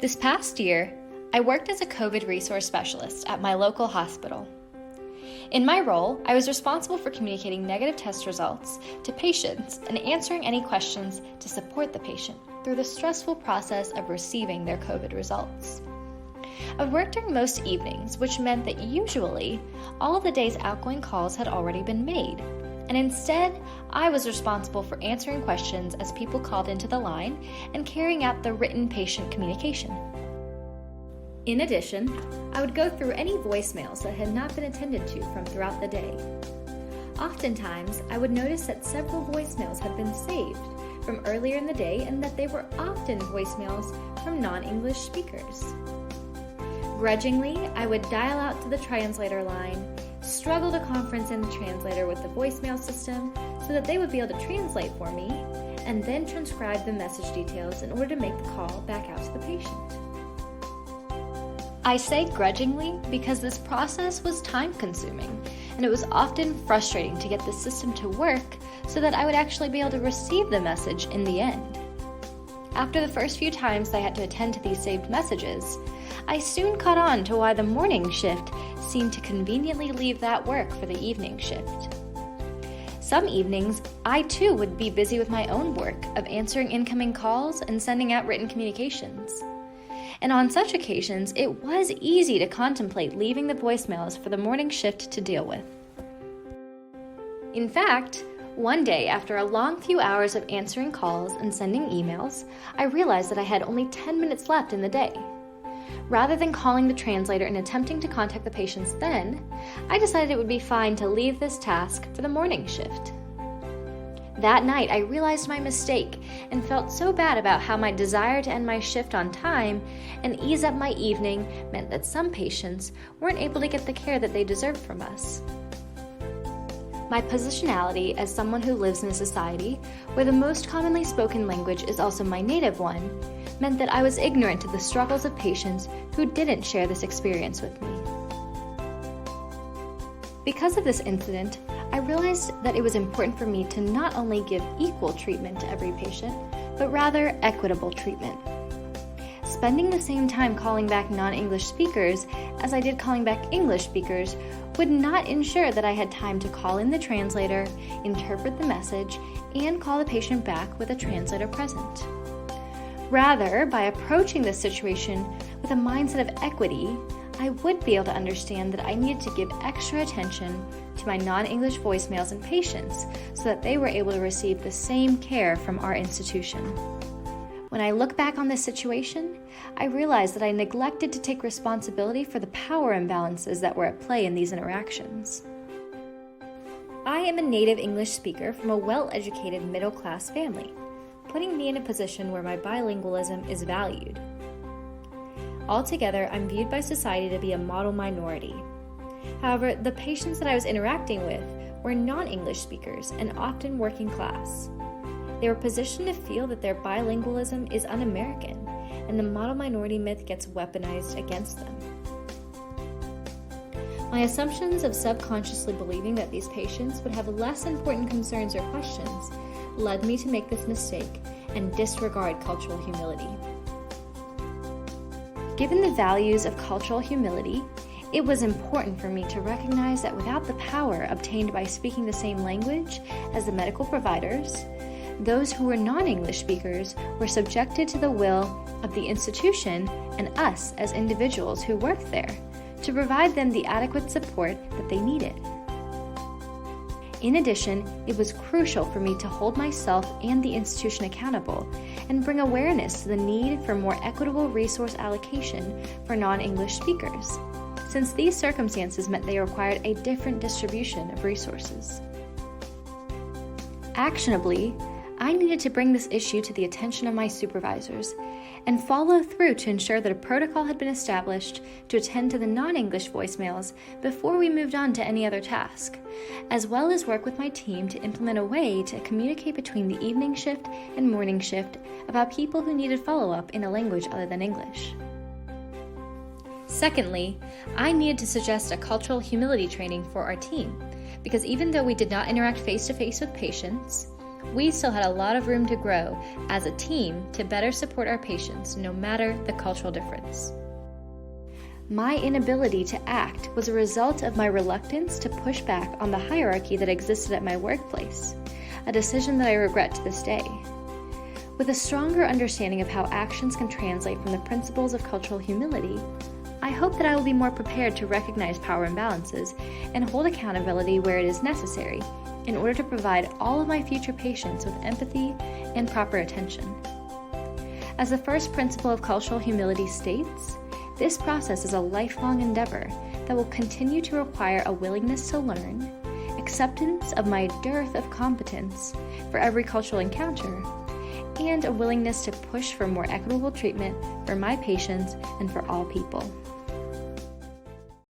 This past year, I worked as a COVID resource specialist at my local hospital. In my role, I was responsible for communicating negative test results to patients and answering any questions to support the patient through the stressful process of receiving their COVID results. I worked during most evenings, which meant that usually all of the day's outgoing calls had already been made, and instead, I was responsible for answering questions as people called into the line and carrying out the written patient communication. In addition, I would go through any voicemails that had not been attended to from throughout the day. Oftentimes, I would notice that several voicemails had been saved from earlier in the day and that they were often voicemails from non-English speakers. Grudgingly, I would dial out to the translator line, struggle to conference in the translator with the voicemail system so that they would be able to translate for me, and then transcribe the message details in order to make the call back out to the patient. I say grudgingly because this process was time-consuming, and it was often frustrating to get the system to work so that I would actually be able to receive the message in the end. After the first few times I had to attend to these saved messages, I soon caught on to why the morning shift seemed to conveniently leave that work for the evening shift. Some evenings, I too would be busy with my own work of answering incoming calls and sending out written communications. And on such occasions, it was easy to contemplate leaving the voicemails for the morning shift to deal with. In fact, one day, after a long few hours of answering calls and sending emails, I realized that I had only 10 minutes left in the day. Rather than calling the translator and attempting to contact the patients then, I decided it would be fine to leave this task for the morning shift. That night, I realized my mistake and felt so bad about how my desire to end my shift on time and ease up my evening meant that some patients weren't able to get the care that they deserved from us. My positionality as someone who lives in a society where the most commonly spoken language is also my native one meant that I was ignorant of the struggles of patients who didn't share this experience with me. Because of this incident, I realized that it was important for me to not only give equal treatment to every patient, but rather equitable treatment. Spending the same time calling back non-English speakers as I did calling back English speakers would not ensure that I had time to call in the translator, interpret the message, and call the patient back with a translator present. Rather, by approaching this situation with a mindset of equity, I would be able to understand that I needed to give extra attention to my non-English voicemails and patients so that they were able to receive the same care from our institution. When I look back on this situation, I realize that I neglected to take responsibility for the power imbalances that were at play in these interactions. I am a native English speaker from a well-educated middle-class family, putting me in a position where my bilingualism is valued. Altogether, I'm viewed by society to be a model minority. However, the patients that I was interacting with were non-English speakers and often working class. They were positioned to feel that their bilingualism is un-American, and the model minority myth gets weaponized against them. My assumptions of subconsciously believing that these patients would have less important concerns or questions led me to make this mistake and disregard cultural humility. Given the values of cultural humility, it was important for me to recognize that without the power obtained by speaking the same language as the medical providers, those who were non-English speakers were subjected to the will of the institution and us as individuals who worked there to provide them the adequate support that they needed. In addition, it was crucial for me to hold myself and the institution accountable and bring awareness to the need for more equitable resource allocation for non-English speakers, since these circumstances meant they required a different distribution of resources. Actionably, I needed to bring this issue to the attention of my supervisors and follow through to ensure that a protocol had been established to attend to the non-English voicemails before we moved on to any other task, as well as work with my team to implement a way to communicate between the evening shift and morning shift about people who needed follow-up in a language other than English. Secondly, I needed to suggest a cultural humility training for our team, because even though we did not interact face-to-face with patients, We still had a lot of room to grow as a team to better support our patients, no matter the cultural difference. My inability to act was a result of my reluctance to push back on the hierarchy that existed at my workplace, a decision that I regret to this day. With a stronger understanding of how actions can translate from the principles of cultural humility, I hope that I will be more prepared to recognize power imbalances and hold accountability where it is necessary in order to provide all of my future patients with empathy and proper attention. As the first principle of cultural humility states, this process is a lifelong endeavor that will continue to require a willingness to learn, acceptance of my dearth of competence for every cultural encounter, and a willingness to push for more equitable treatment for my patients and for all people.